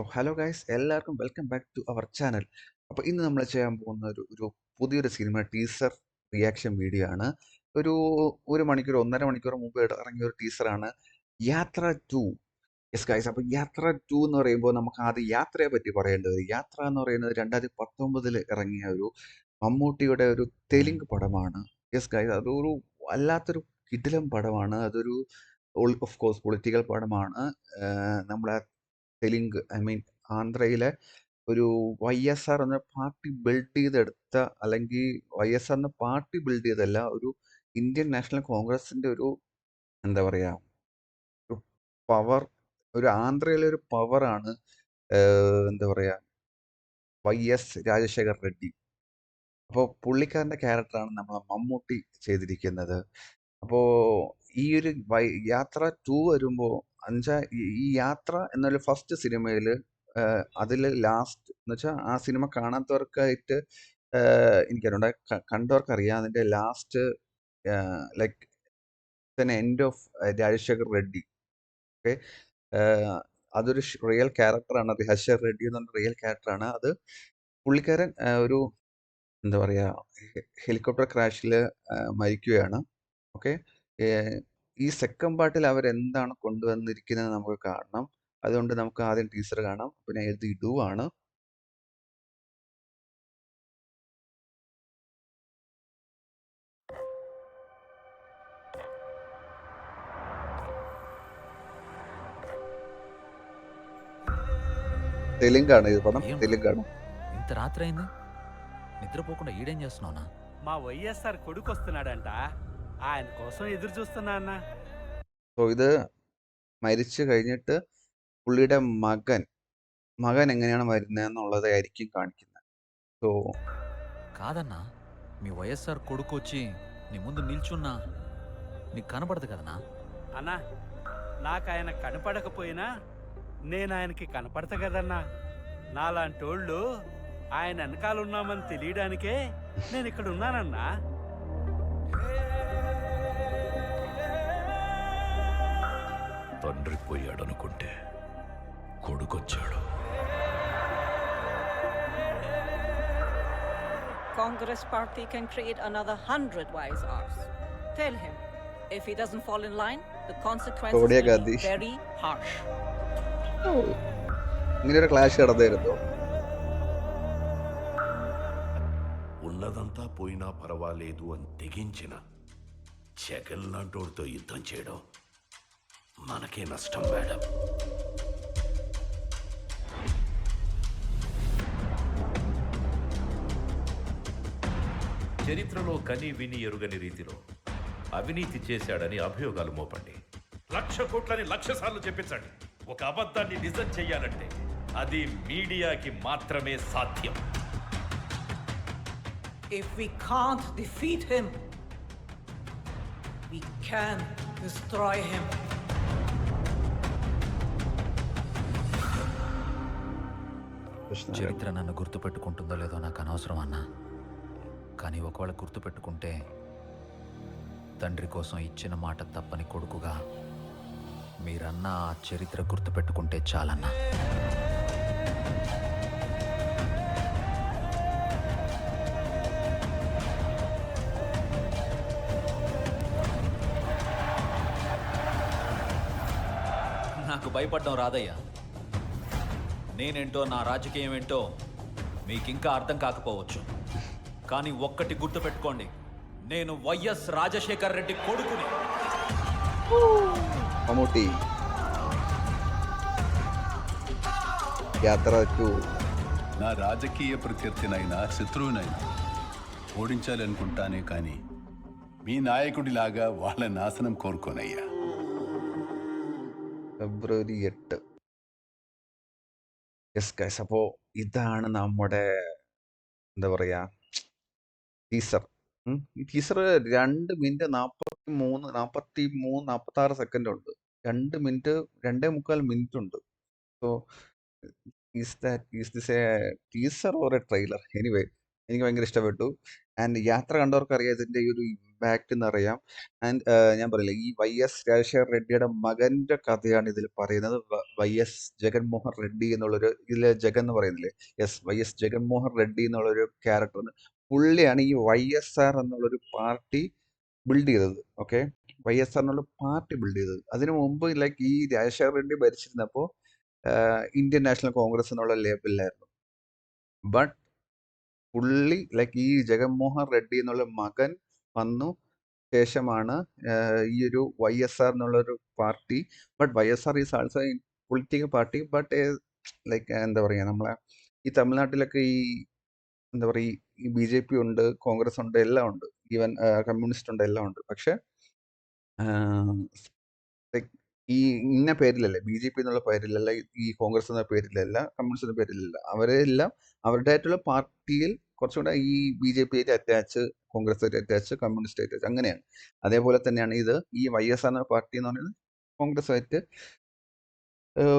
So hello guys, എല്ലാവർക്കും welcome back to our channel. അപ്പോൾ ഇന്ന് നമ്മൾ ചെയ്യാൻ പോകുന്ന ഒരു പുതിയൊരു സിനിമ ടീസർ റിയാക്ഷൻ വീഡിയോ ആണ്. ഒരു ഒരു മണിക്കൂർ 1.5 മണിക്കൂർ മുമ്പ് ഇറങ്ങിയ ഒരു ടീസറാണ് യാത്ര ടു. യെസ് ഗൈസ്, അപ്പോൾ യാത്ര ടു എന്ന് പറയുമ്പോൾ നമുക്ക് ആദ്യം യാത്രയെ പറ്റി പറയേണ്ടത്. യാത്ര എന്ന് പറയുന്നത് 2019 ഇറങ്ങിയ ഒരു മമ്മൂട്ടിയുടെ ഒരു തെലുങ്ക് പടമാണ്. യെസ് ഗൈസ്, അതൊരു വല്ലാത്തൊരു കിടിലം പടമാണ്. അതൊരു ഓഫ് കോഴ്സ് പൊളിറ്റിക്കൽ പടമാണ്. നമ്മളെ തെലുങ്ക്, ഐ മീൻ ആന്ധ്രയിലെ ഒരു YSR എന്ന പാർട്ടി ബിൽഡ് ചെയ്തെടുത്ത, അല്ലെങ്കിൽ YSR എന്ന പാർട്ടി ബിൽഡ് ചെയ്തല്ല, ഒരു ഇന്ത്യൻ നാഷണൽ കോൺഗ്രസിന്റെ ഒരു എന്താ പറയാ ഒരു പവർ, ഒരു ആന്ധ്രയിലെ ഒരു പവറാണ്. എന്താ പറയാ YS രാജശേഖർ റെഡ്ഡി. അപ്പോൾ പുള്ളിക്കാരന്റെ ക്യാരക്ടറാണ് നമ്മളെ മമ്മൂട്ടി ചെയ്തിരിക്കുന്നത്. അപ്പോൾ ഈ ഒരു യാത്ര ടു വരുമ്പോൾ ഈ യാത്ര എന്നൊരു ഫസ്റ്റ് സിനിമയിൽ അതിൽ ലാസ്റ്റ് എന്ന് വെച്ചാൽ ആ സിനിമ കാണാത്തവർക്കായിട്ട് എനിക്കറിയണ്ട, കണ്ടവർക്ക് അറിയാം. അതിന്റെ last like end of Rajasekhar Reddy. Okay, അതൊരു റിയൽ ക്യാരക്ടറാണ്. രാജശേഖർ റെഡ്ഡി എന്ന് പറഞ്ഞ റിയൽ ക്യാരക്ടറാണ് അത്. പുള്ളിക്കാരൻ ഒരു എന്താ പറയാ ഹെലികോപ്റ്റർ ക്രാഷിൽ മരിക്കുകയാണ്. ഓക്കെ, ഈ സെക്കൻഡ് പാർട്ടിൽ അവരെന്താണ് കൊണ്ടുവന്നിരിക്കുന്നത് നമുക്ക് കാണണം. അതുകൊണ്ട് നമുക്ക് ആദ്യം ടീസർ കാണാം. പിന്നെ ഇത് ഇടുവാണ്. തെലുങ്കാണ് ഇത് പടം, ఏం రా തെലുങ്കാണ്. ఇంత రాత్రి అయింది నిద్రపోకుండా ఈడేం చేస్తున్నావునా? మా వైఎస్ఆర్ కొడుకు వస్తున్నాడంట. ఆయన కోసం ఎదురు చూస్తున్నా అన్న. സോ ഇത് മരിച്ചു കഴിഞ്ഞിട്ട് പുള്ളിയുടെ മകൻ മകൻ എങ്ങനെയാണ് വരുന്നതെന്നുള്ളതായിരിക്കും കാണിക്കുന്നത്. സോ కాదన్నా, మీ వైఎస్ఆర్ కొడుకు వచ్చి నీ ముందు నిల్చున్నా నీకు కనపడదు కదనా? అన్నా, నాకు ఆయన కనపడకపోయినా నేను ఆయనకి కనపడతా కదన్నా. నాలాంటోళ్ళు ఆయన వెనకాల ఉన్నామని తెలియడానికే నేను ఇక్కడ ఉన్నానన్నా. తండ్రి పోయాడనుకుంటే కొడుకొచ్చాడు. Congress party can create another 100 YSRs. Tell him, if he doesn't fall in line, the consequences Sonia will be Gandhi. very harsh. ഇങ്ങനെ ഒരു ക്ലാഷ് നടന്നായിരുന്നു. ఉన్నదంతా పోయినా పర్వాలేదు అని తెగించిన జగన్ లాంటోడితో యుద్ధం చేయడం మనకే నష్టం మేడం. చరిత్రలో కని విని ఎరుగని రీతిలో అవినీతి చేశాడని అభియోగాలు మోపండి. 1,00,000 కోట్లని 1,00,000 సార్లు చెప్పించండి. ఒక అబద్ధాన్ని నిజం చెయ్యాలంటే అది మీడియాకి మాత్రమే సాధ్యం. If we can't defeat him, we can destroy him. చరిత్ర నన్ను గుర్తుపెట్టుకుంటుందో లేదో నాకు అనవసరం అన్నా. కానీ ఒకవేళ గుర్తుపెట్టుకుంటే తండ్రి కోసం ఇచ్చిన మాట తప్పని కొడుకుగా మీరన్నా ఆ చరిత్ర గుర్తుపెట్టుకుంటే చాలన్నా. నాకు భయపడడం రాదయ్యా. నేనేంటో, నా రాజకీయం ఏంటో మీకింకా అర్థం కాకపోవచ్చు. కానీ ఒక్కటి గుర్తుపెట్టుకోండి, నేను వైఎస్ రాజశేఖర్ రెడ్డి కొడుకుని. മമ്മൂട്ടി യാത്ര ടു. నా రాజకీయ ప్రత్యర్థినైనా శత్రువునైనా ఓడించాలనుకుంటానే కానీ మీ నాయకుడిలాగా వాళ్ళ నాశనం కోరుకోనయ్యా. ഫെബ്രുവരി 8. യെസ് ഗൈസ്, അപ്പോൾ ഇതാണ് നമ്മുടെ എന്താ പറയാ ടീസർ. ഈ ടീസർ 2 മിനിറ്റ് 46 ഉണ്ട്. 2.25 മിനിറ്റ് ഉണ്ട്. So is this A teaser or A trailer? Anyway, എനിക്ക് ഭയങ്കര ഇഷ്ടപ്പെട്ടു. ആൻഡ് യാത്ര കണ്ടവർക്ക് അറിയാം ഇതിന്റെ ഈ ഒരു ഇമ്പാക്റ്റ് എന്നറിയാം. ആൻഡ് ഞാൻ പറയില്ല, ഈ വൈ.എസ്. രാജശേഖർ റെഡ്ഡിയുടെ മകന്റെ കഥയാണ് ഇതിൽ പറയുന്നത്. വൈ.എസ്. ജഗൻമോഹൻ റെഡ്ഡി എന്നുള്ളൊരു, ഇതിലെ ജഗൻ എന്ന് പറയുന്നില്ലേ, യെസ്, വൈ.എസ്. ജഗൻമോഹൻ റെഡ്ഡി എന്നുള്ളൊരു ക്യാരക്ടർ. പുള്ളിയാണ് ഈ വൈ.എസ്.ആർ എന്നുള്ളൊരു പാർട്ടി ബിൽഡ് ചെയ്തത്. ഓക്കെ, വൈ.എസ്.ആർ എന്നുള്ള പാർട്ടി ബിൽഡ് ചെയ്തത്. അതിനു മുമ്പ് ലൈക്ക് ഈ രാജശേഖർ റെഡ്ഡി ഭരിച്ചിരുന്നപ്പോൾ ഇന്ത്യൻ നാഷണൽ കോൺഗ്രസ് എന്നുള്ള ലേബലിലായിരുന്നു. ബട്ട് പുള്ളി ലൈക്ക് ഈ ജഗൻമോഹൻ റെഡ്ഡി എന്നുള്ള മകൻ വന്നു ശേഷമാണ് ഈ ഒരു വൈ.എസ്.ആർ എന്നുള്ളൊരു party. But YSR is also political party. But like എന്താ പറയുക, നമ്മളെ ഈ തമിഴ്നാട്ടിലൊക്കെ ഈ എന്താ പറയുക, ഈ ബി.ജെ.പി ഉണ്ട്, കോൺഗ്രസ് ഉണ്ട്, എല്ലാം ഉണ്ട്, ഈവൻ കമ്മ്യൂണിസ്റ്റ് ഉണ്ട്, എല്ലാം ഉണ്ട്. പക്ഷെ ലൈക്ക് ഈ ഇന്ന പേരിലല്ല, ബി.ജെ.പി എന്നുള്ള പേരിലല്ല, ഈ കോൺഗ്രസ് എന്ന പേരിലല്ല, കമ്മ്യൂണിസ്റ്റ് എന്ന പേരിലല്ല, അവരെല്ലാം അവരുടേതായിട്ടുള്ള പാർട്ടിയിൽ കുറച്ചുകൂടെ ഈ ബി.ജെ.പി ആയിട്ട് അറ്റാച്ച്, കോൺഗ്രസ് ആയിട്ട് അറ്റാച്ച്, കമ്മ്യൂണിസ്റ്റ് ആയിട്ട് അറ്റാച്ച്, അങ്ങനെയാണ്. അതേപോലെ തന്നെയാണ് ഇത്. ഈ വൈ.എസ്.ആർ എന്ന പാർട്ടി എന്ന് പറയുന്നത് കോൺഗ്രസ് ആയിട്ട്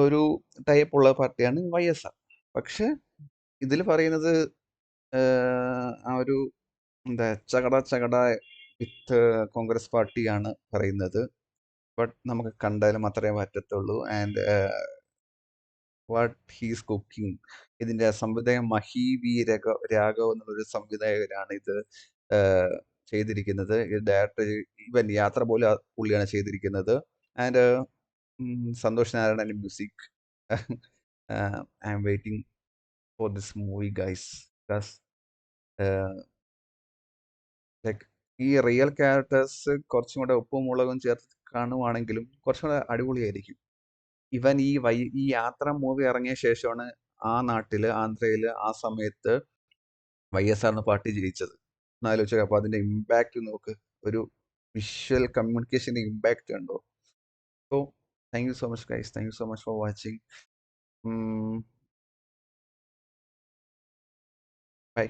ഒരു ടൈപ്പ് ഉള്ള പാർട്ടിയാണ് വൈ.എസ്.ആർ. പക്ഷെ ഇതിൽ പറയുന്നത് ആ ഒരു എന്താ ചകട ചകട വിത്ത് കോൺഗ്രസ് പാർട്ടിയാണ് പറയുന്നത്. ബട്ട് നമുക്ക് കണ്ടാലും അത്രേ പറ്റത്തുള്ളൂ. ആൻഡ് വാട്ട് ഹീസ് കുക്കിംഗ്, ഇതിന്റെ സംവിധായകൻ മഹി വി രാഘവ് എന്നുള്ളൊരു സംവിധായകരാണ് ഇത് ചെയ്തിരിക്കുന്നത്. ഇത് ഡയറക്ടർ, ഈവൻ യാത്ര പോലെ പുള്ളിയാണ് ചെയ്തിരിക്കുന്നത്. And Santhosh Narayanan music. I'm waiting for this movie guys. Like ഈ റിയൽ ക്യാരക്ടേഴ്സ് കുറച്ചും കൂടെ ഉപ്പും മുളകും ചേർത്ത് കാണുവാണെങ്കിലും കുറച്ചും കൂടെ അടിപൊളിയായിരിക്കും. ഇവൻ ഈ യാത്ര മൂവി ഇറങ്ങിയ ശേഷമാണ് ആ നാട്ടില്, ആന്ധ്രയില് ആ സമയത്ത് വൈ.എസ്.ആർ എന്ന പാർട്ടി ജയിച്ചത്. എന്നാലോചിച്ചോ. അപ്പൊ അതിന്റെ ഇമ്പാക്ട് നോക്ക്, ഒരു വിഷ്വൽ കമ്മ്യൂണിക്കേഷന്റെ ഇമ്പാക്ട് കണ്ടോ. So thank you so much guys, thank you so much for watching. By.